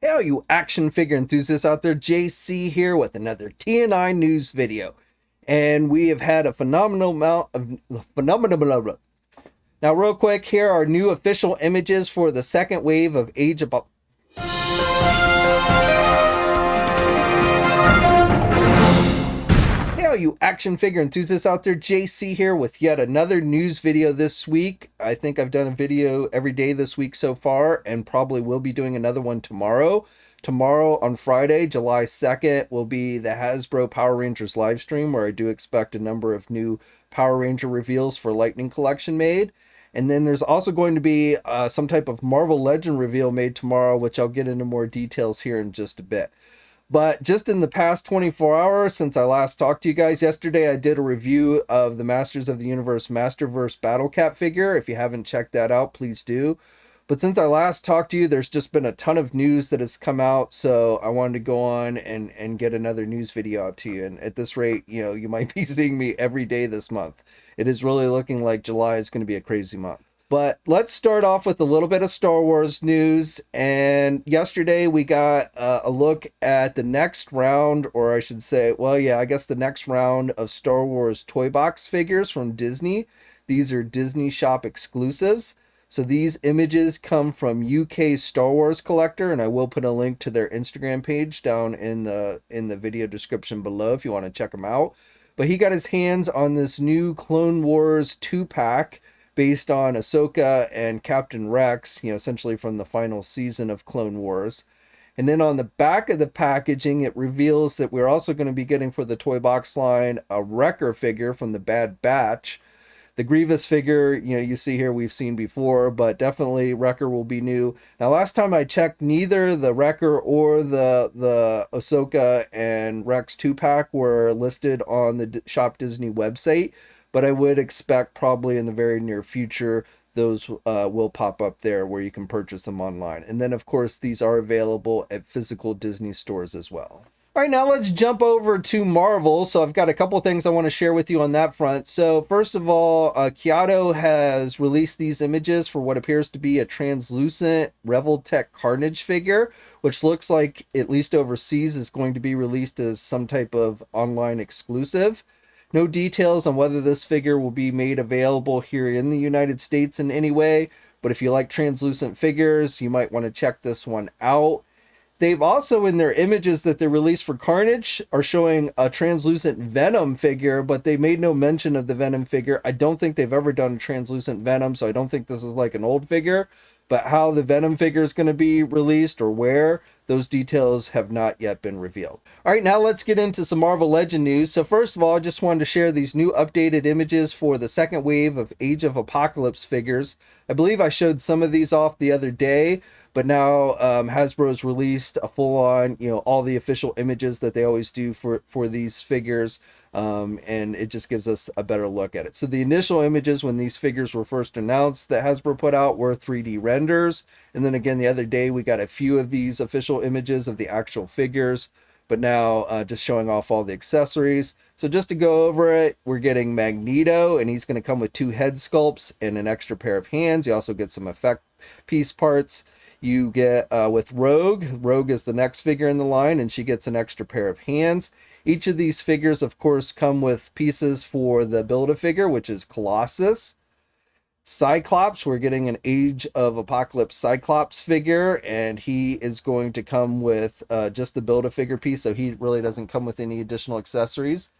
Hey, all you action figure enthusiasts out there, JC here with another TNINews video. And we have had a phenomenal amount of phenomenal. Now, real quick, here are new official images for the second wave of Age of Hey, all you action figure enthusiasts out there, JC here with yet another news video this week. I think I've done a video every day this week so far, and probably will be doing another one tomorrow. Tomorrow on Friday, July 2nd, will be the Hasbro Power Rangers live stream, where I do expect a number of new Power Ranger reveals for Lightning Collection made. And then there's also going to be some type of Marvel Legend reveal made tomorrow, which I'll get into more details here in just a bit. But just in the past 24 hours since I last talked to you guys, yesterday I did a review of the Masters of the Universe Masterverse Battle Cap figure. If you haven't checked that out, please do. But since I last talked to you, there's just been a ton of news that has come out, so I wanted to go on and get another news video out to you. And at this rate, you might be seeing me every day this month. It is really looking like July is going to be a crazy month. But let's start off with a little bit of Star Wars news. And yesterday we got a look at the next round, or I should say, well, yeah, I guess the next round of Star Wars toy box figures from Disney. These are Disney Shop exclusives. So these images come from UK Star Wars Collector, and I will put a link to their Instagram page down in the video description below if you want to check them out. But he got his hands on this new Clone Wars 2-pack based on Ahsoka and Captain Rex, essentially from the final season of Clone Wars. And then on the back of the packaging, it reveals that we're also going to be getting for the toy box line a Wrecker figure from the Bad Batch. The Grievous figure, you see here, we've seen before, but Wrecker will be new. Now, last time I checked, neither the Wrecker or the Ahsoka and Rex 2-pack were listed on the Shop Disney website, but I would expect probably in the very near future those will pop up there where you can purchase them online. And then, of course, these are available at physical Disney stores as well. All right, now let's jump over to Marvel. So I've got a couple things I want to share with you on that front. So first of all, GIJoe has released these images for what appears to be a translucent Revoltech Carnage figure, which looks like, at least overseas, is going to be released as some type of online exclusive. No details on whether this figure will be made available here in the United States in any way, but if you like translucent figures, you might want to check this one out. They've also, in their images that they released for Carnage, are showing a translucent Venom figure, but they made no mention of the Venom figure. I don't think they've ever done a translucent Venom, so I don't think this is like an old figure. But how the Venom figure is going to be released or where, those details have not yet been revealed. All right, now let's get into some Marvel Legend news. So first of all, I just wanted to share these new updated images for the second wave of Age of Apocalypse figures. I believe I showed some of these off the other day, but now Hasbro's released a full-on, all the official images that they always do for these figures, and it just gives us a better look at it. So the initial images when these figures were first announced that Hasbro put out were 3D renders, and then again the other day we got a few of these official images of the actual figures, but now just showing off all the accessories. So just to go over it, we're getting Magneto, and he's going to come with 2 head sculpts and an extra pair of hands. You also get some effect piece parts. You get with Rogue. Rogue is the next figure in the line, and she gets an extra pair of hands. Each of these figures, of course, come with pieces for the Build-A-Figure, which is Colossus. Cyclops, we're getting an Age of Apocalypse Cyclops figure, and he is going to come with just the Build-A-Figure piece, so he really doesn't come with any additional accessories.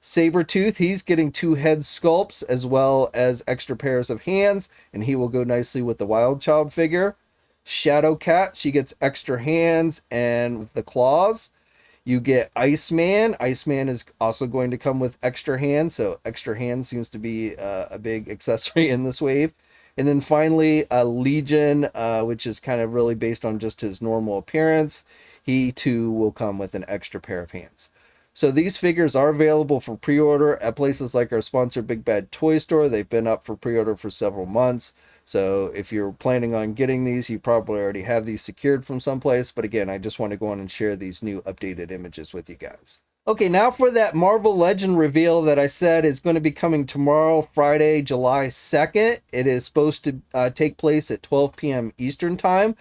Sabretooth, he's getting 2 head sculpts as well as extra pairs of hands, and he will go nicely with the Wild Child figure. Shadowcat, she gets extra hands and the claws. You get Iceman. Iceman is also going to come with extra hands, so extra hands seems to be a big accessory in this wave. And then finally, Legion, which is kind of really based on just his normal appearance. He too will come with an extra pair of hands. So these figures are available for pre-order at places like our sponsor Big Bad Toy Store. They've been up for pre-order for several months. So if you're planning on getting these, you probably already have these secured from someplace. But again, I just want to go on and share these new updated images with you guys. Okay, now for that Marvel Legend reveal that I said is going to be coming tomorrow, Friday, July 2nd. It is supposed to take place at 12 p.m. Eastern Time.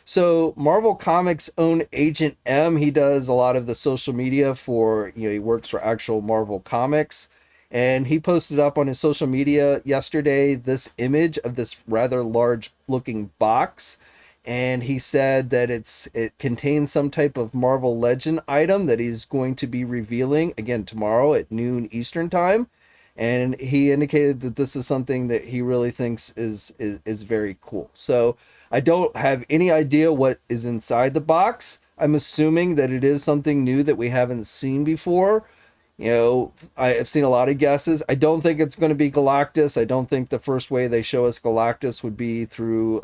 So Marvel Comics' own Agent M, he does a lot of the social media for, he works for actual Marvel Comics. And he posted up on his social media yesterday this image of this rather large looking box. And he said that it contains some type of Marvel Legend item that he's going to be revealing again tomorrow at noon Eastern time. And he indicated that this is something that he really thinks is very cool. So I don't have any idea what is inside the box. I'm assuming that it is something new that we haven't seen before. I have seen a lot of guesses. I don't think it's going to be Galactus. I don't think the first way they show us Galactus would be through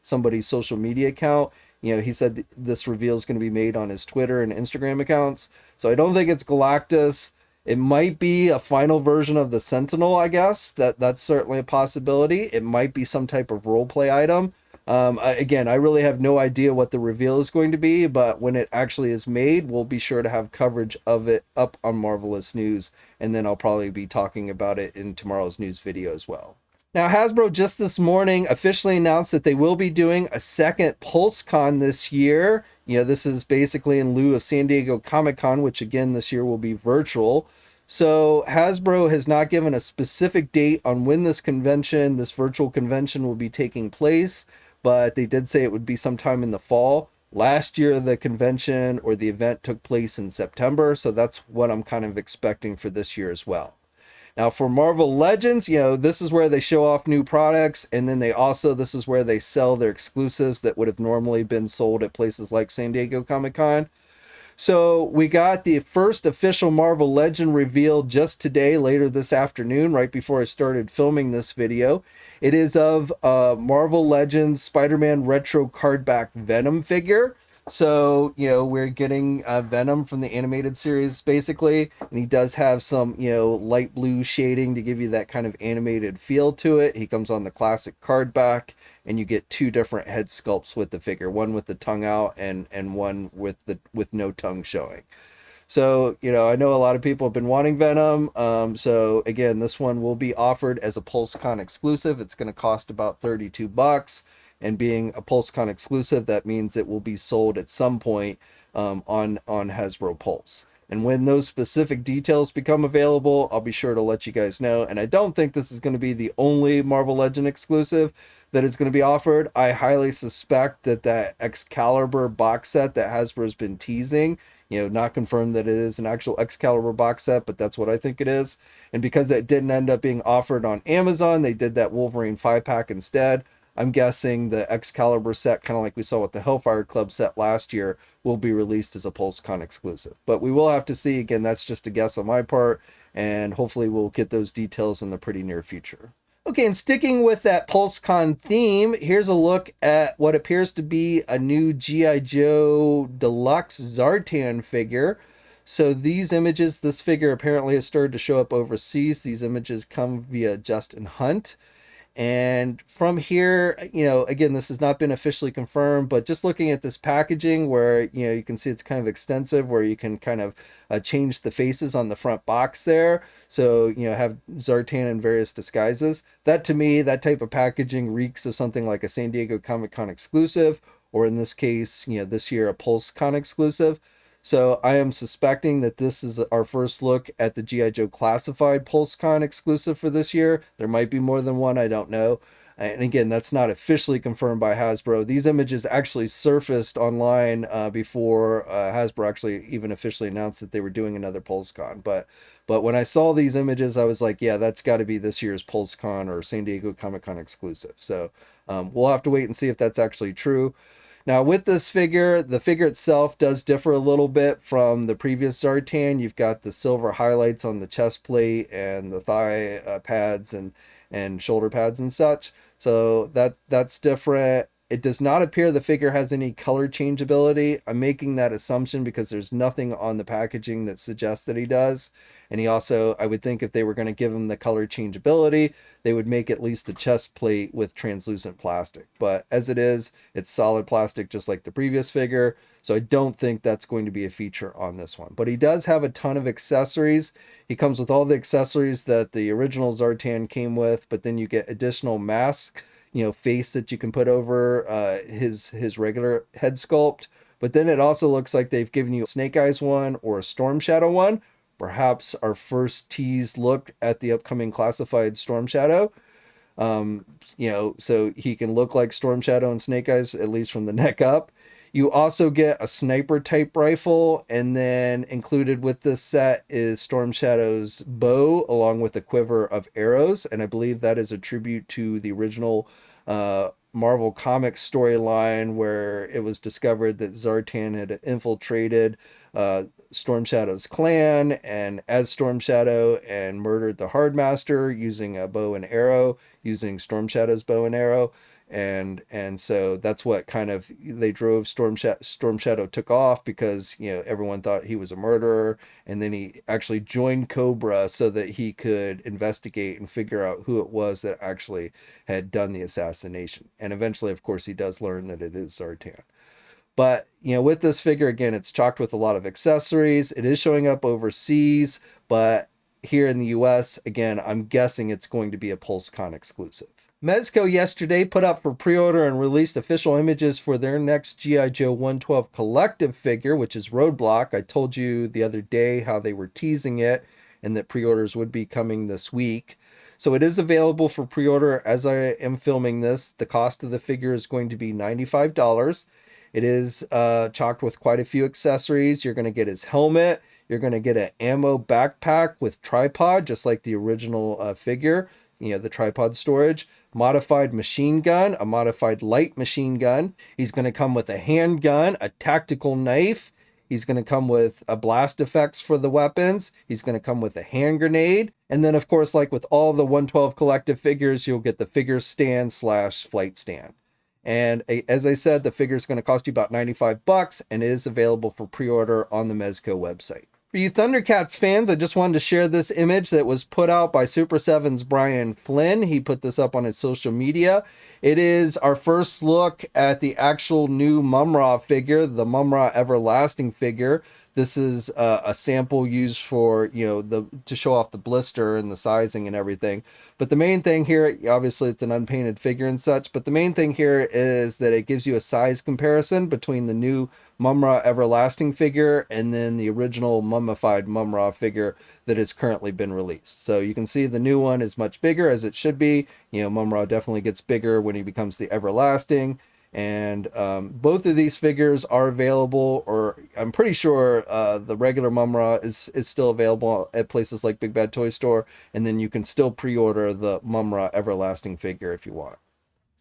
somebody's social media account. He said this reveal is going to be made on his Twitter and Instagram accounts. So I don't think it's Galactus. It might be a final version of the Sentinel, I guess. That's certainly a possibility. It might be some type of role play item. Again, I really have no idea what the reveal is going to be, but when it actually is made, we'll be sure to have coverage of it up on Marvelous News, and then I'll probably be talking about it in tomorrow's news video as well. Now, Hasbro just this morning officially announced that they will be doing a second Pulse-Con this year. This is basically in lieu of San Diego Comic-Con, which again this year will be virtual. So Hasbro has not given a specific date on when this virtual convention will be taking place, but they did say it would be sometime in the fall. Last year, the convention or the event took place in September, so that's what I'm kind of expecting for this year as well. Now, for Marvel Legends, this is where they show off new products, and then this is where they sell their exclusives that would have normally been sold at places like San Diego Comic-Con. So we got the first official Marvel Legend reveal just today, later this afternoon, right before I started filming this video. It is of Marvel Legends Spider-Man Retro Cardback Venom figure. So, we're getting Venom from the animated series, basically. And he does have some, light blue shading to give you that kind of animated feel to it. He comes on the classic cardback, and you get two different head sculpts with the figure. One with the tongue out and one with no tongue showing. So, I know a lot of people have been wanting Venom. So, again, this one will be offered as a Pulse-Con exclusive. It's going to cost about $32. And being a Pulse-Con exclusive, that means it will be sold at some point on Hasbro Pulse. And when those specific details become available, I'll be sure to let you guys know. And I don't think this is going to be the only Marvel Legend exclusive that is going to be offered. I highly suspect that Excalibur box set that Hasbro's been teasing, not confirmed that it is an actual Excalibur box set, but that's what I think it is. And because it didn't end up being offered on Amazon, they did that Wolverine 5-pack instead. I'm guessing the Excalibur set, kind of like we saw with the Hellfire Club set last year, will be released as a Pulse-Con exclusive. But we will have to see. Again, that's just a guess on my part, and hopefully we'll get those details in the pretty near future. Okay, and sticking with that Pulse-Con theme, here's a look at what appears to be a new GIJoe Deluxe Zartan figure. So these images, this figure apparently has started to show up overseas. These images come via Justin Hunt. And from here, again, this has not been officially confirmed, but just looking at this packaging where, you can see it's kind of extensive, where you can kind of change the faces on the front box there. So, have Zartan in various disguises. That, to me, that type of packaging reeks of something like a San Diego Comic-Con exclusive, or in this case, this year, a Pulse-Con exclusive. So I am suspecting that this is our first look at the GIJoe Classified Pulse-Con exclusive for this year. There might be more than one, I don't know. And again, that's not officially confirmed by Hasbro. These images actually surfaced online before Hasbro actually even officially announced that they were doing another Pulse-Con. But when I saw these images, I was like, yeah, that's got to be this year's Pulse-Con or San Diego Comic-Con exclusive. So we'll have to wait and see if that's actually true. Now, with this figure, the figure itself does differ a little bit from the previous Zartan. You've got the silver highlights on the chest plate and the thigh pads and shoulder pads and such. So that's different. It does not appear the figure has any color changeability. I'm making that assumption because there's nothing on the packaging that suggests that he does. And he also, I would think if they were going to give him the color changeability, they would make at least the chest plate with translucent plastic. But as it is, it's solid plastic just like the previous figure. So I don't think that's going to be a feature on this one. But he does have a ton of accessories. He comes with all the accessories that the original Zartan came with, but then you get additional masks. face that you can put over his regular head sculpt. But then it also looks like they've given you a Snake Eyes one or a Storm Shadow one. Perhaps our first teased look at the upcoming classified Storm Shadow. So he can look like Storm Shadow and Snake Eyes, at least from the neck up. You also get a sniper type rifle, and then included with this set is Storm Shadow's bow along with a quiver of arrows, and I believe that is a tribute to the original Marvel Comics storyline where it was discovered that Zartan had infiltrated Storm Shadow's clan and as Storm Shadow and murdered the Hardmaster using a bow and arrow, using Storm Shadow's bow and arrow. And so that's what kind of they drove Storm Shadow took off because everyone thought he was a murderer, and then he actually joined Cobra so that he could investigate and figure out who it was that actually had done the assassination. And eventually, of course, he does learn that it is Zartan. But with this figure, again, it's chocked with a lot of accessories. It is showing up overseas, but here in the US, again, I'm guessing it's going to be a Pulse-Con exclusive. Mezco yesterday put up for pre-order and released official images for their next GIJoe 112 collective figure, which is Roadblock. I told you the other day how they were teasing it and that pre-orders would be coming this week. So it is available for pre-order as I am filming this. The cost of the figure is going to be $95. It is chocked with quite a few accessories. You're going to get his helmet. You're going to get an ammo backpack with tripod, just like the original figure. The tripod storage, modified machine gun, a modified light machine gun. He's going to come with a handgun, a tactical knife. He's going to come with a blast effects for the weapons. He's going to come with a hand grenade. And then, of course, like with all the 112 collective figures, you'll get the figure stand / flight stand. And as I said, the figure is going to cost you about $95, and it is available for pre-order on the Mezco website. For you Thundercats fans, I just wanted to share this image that was put out by Super 7's Brian Flynn. He put this up on his social media. It is our first look at the actual new Mumm-Ra figure, the Mumm-Ra Everlasting figure. This is a sample used for, to show off the blister and the sizing and everything. But the main thing here, obviously it's an unpainted figure and such, but the main thing here is that it gives you a size comparison between the new Mumm-Ra Everlasting figure and then the original mummified Mumm-Ra figure that has currently been released. So you can see the new one is much bigger, as it should be. Mumm-Ra definitely gets bigger when he becomes the Everlasting. And both of these figures are available, or I'm pretty sure the regular Mumm-Ra is still available at places like Big Bad Toy Store, and then you can still pre-order the Mumm-Ra Everlasting figure if you want.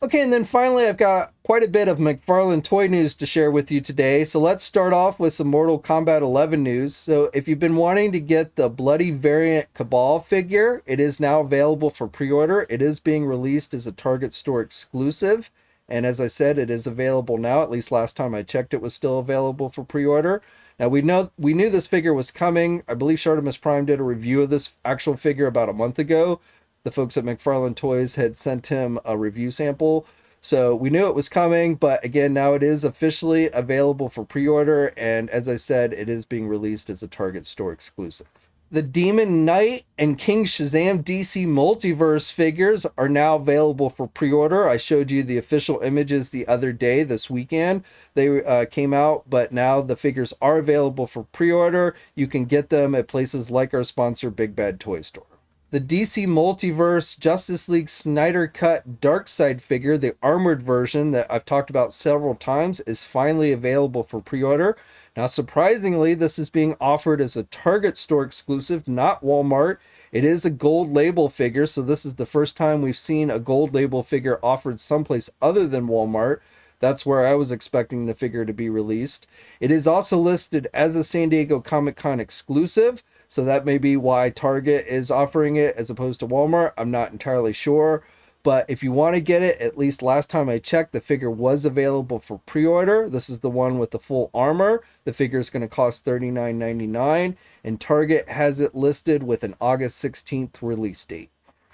Okay, and then finally I've got quite a bit of McFarlane toy news to share with you today. So let's start off with some Mortal Kombat 11 news. So if you've been wanting to get the Bloody Variant Kabal figure, it is now available for pre-order. It is being released as a Target store exclusive. And as I said, it is available now. At least last time I checked, it was still available for pre-order. Now we knew this figure was coming. I believe Shartimus Prime did a review of this actual figure about a month ago. The folks at McFarlane Toys had sent him a review sample. So we knew it was coming, but again, now it is officially available for pre-order. And as I said, it is being released as a Target store exclusive. The Demon Knight and King Shazam DC Multiverse figures are now available for pre-order. I showed you the official images the other day, this weekend. They came out, but now the figures are available for pre-order. You can get them at places like our sponsor, Big Bad Toy Store. The DC Multiverse Justice League Snyder Cut Darkseid figure, the armored version that I've talked about several times, is finally available for pre-order. Now, surprisingly, this is being offered as a Target store exclusive, not Walmart. It is a gold label figure, so this is the first time we've seen a gold label figure offered someplace other than Walmart. That's where I was expecting the figure to be released. It is also listed as a San Diego Comic-Con exclusive, so that may be why Target is offering it as opposed to Walmart. I'm not entirely sure. But if you want to get it, at least last time I checked, the figure was available for pre-order. This is the one with the full armor. The figure is going to cost $39.99, and Target has it listed with an August 16th release date.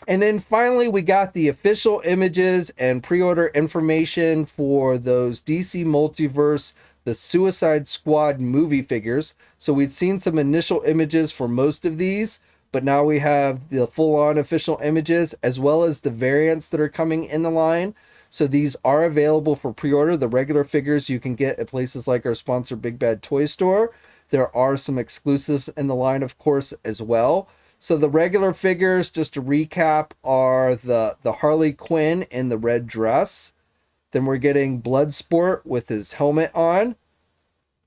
And then finally, we got the official images and pre-order information for those DC Multiverse, the Suicide Squad movie figures. So we'd seen some initial images for most of these, but now we have the full-on official images as well as the variants that are coming in the line. So these are available for pre-order. The regular figures you can get at places like our sponsor Big Bad Toy Store. There are some exclusives in the line, of course, as well. So the regular figures, just to recap, are the Harley Quinn in the red dress. Then we're getting Bloodsport with his helmet on,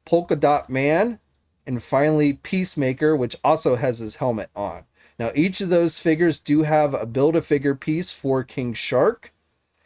Polka Dot Man, and finally Peacemaker, which also has his helmet on. Now, each of those figures do have a Build-A-Figure piece for King Shark.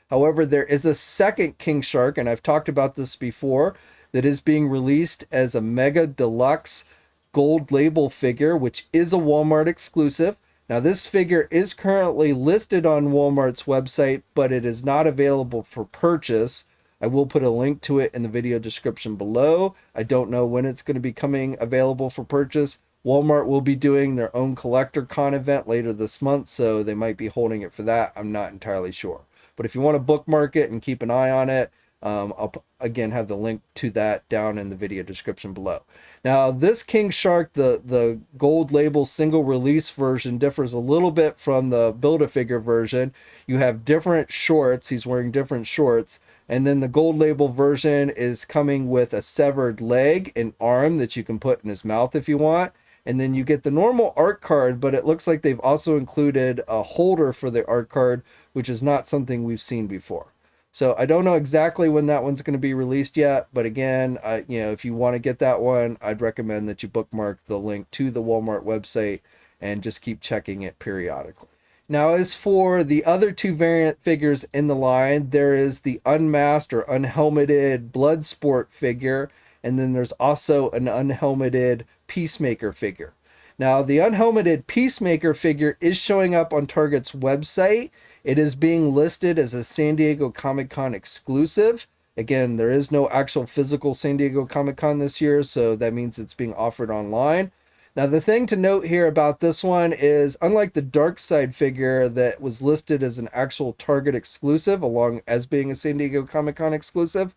However, there is a second King Shark, and I've talked about this before, that is being released as a Mega Deluxe Gold Label figure, which is a Walmart exclusive. Now, this figure is currently listed on Walmart's website, but it is not available for purchase. I will put a link to it in the video description below. I don't know when it's going to be coming available for purchase. Walmart will be doing their own Collector Con event later this month, so they might be holding it for that. I'm not entirely sure. But if you want to bookmark it and keep an eye on it, I'll again have the link to that down in the video description below. Now, this King Shark, the gold label single release version, differs a little bit from the Build-A-Figure version. You have different shorts. He's wearing different shorts. And then the gold label version is coming with a severed leg and arm that you can put in his mouth if you want. And then you get the normal art card, but it looks like they've also included a holder for the art card, which is not something we've seen before. So I don't know exactly when that one's going to be released yet, but again, if you want to get that one, I'd recommend that you bookmark the link to the Walmart website and just keep checking it periodically. Now, as for the other two variant figures in the line, there is the unmasked or unhelmeted Bloodsport figure, and then there's also an unhelmeted Peacemaker figure. Now, the unhelmeted Peacemaker figure is showing up on Target's website. It is being listed as a San Diego Comic-Con exclusive. Again, there is no actual physical San Diego Comic-Con this year, so that means it's being offered online. Now, the thing to note here about this one is, unlike the Darkseid figure that was listed as an actual Target exclusive, along as being a San Diego Comic-Con exclusive,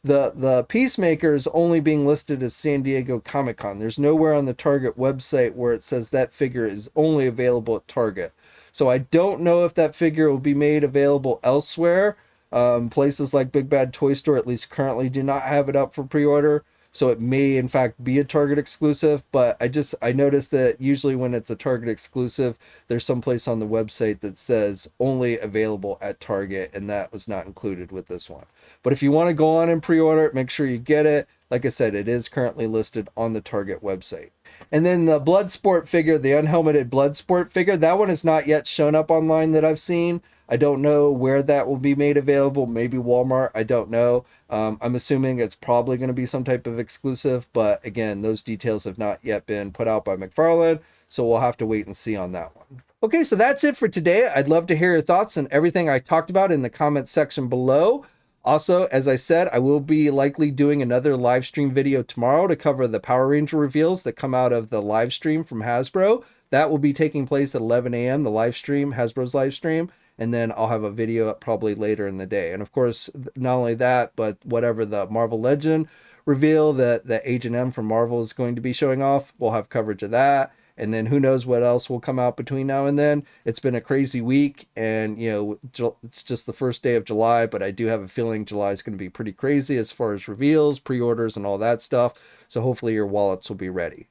the Peacemaker is only being listed as San Diego Comic-Con. There's nowhere on the Target website where it says that figure is only available at Target. So I don't know if that figure will be made available elsewhere. Places like Big Bad Toy Store, at least currently, do not have it up for pre-order. So it may, in fact, be a Target exclusive. But I noticed that usually when it's a Target exclusive, there's some place on the website that says only available at Target. And that was not included with this one. But if you want to go on and pre-order it, make sure you get it. Like I said, it is currently listed on the Target website. And then the Bloodsport figure, the unhelmeted Bloodsport figure, that one has not yet shown up online that I've seen. I don't know where that will be made available. Maybe Walmart. I don't know. I'm assuming it's probably going to be some type of exclusive. But again, those details have not yet been put out by McFarlane. So we'll have to wait and see on that one. Okay, so that's it for today. I'd love to hear your thoughts on everything I talked about in the comments section below. Also, as I said, I will be likely doing another live stream video tomorrow to cover the Power Ranger reveals that come out of the live stream from Hasbro. That will be taking place at 11 a.m., the live stream, Hasbro's live stream. And then I'll have a video up probably later in the day. And of course, not only that, but whatever the Marvel Legend reveal that Agent M from Marvel is going to be showing off, we'll have coverage of that. And then who knows what else will come out between now and then. It's been a crazy week, and it's just the first day of July, but I do have a feeling July is going to be pretty crazy as far as reveals, pre-orders, and all that stuff. So hopefully your wallets will be ready.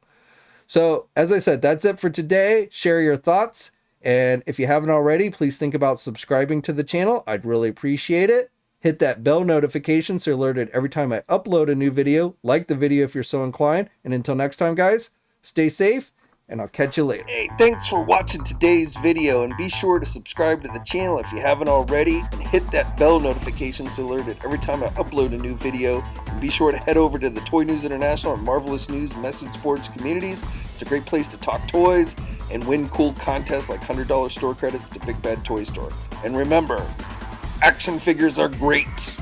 So as I said, that's it for today. Share your thoughts. And if you haven't already, please think about subscribing to the channel. I'd really appreciate it. Hit that bell notification so you're alerted every time I upload a new video. Like the video if you're so inclined. And until next time, guys, stay safe. And I'll catch you later. Hey, thanks for watching today's video, and be sure to subscribe to the channel if you haven't already, and hit that bell notification so alerted every time I upload a new video. And be sure to head over to the Toy News International and Marvelous News message boards communities. It's a great place to talk toys and win cool contests like $100 store credits to Big Bad Toy Store. And remember, action figures are great.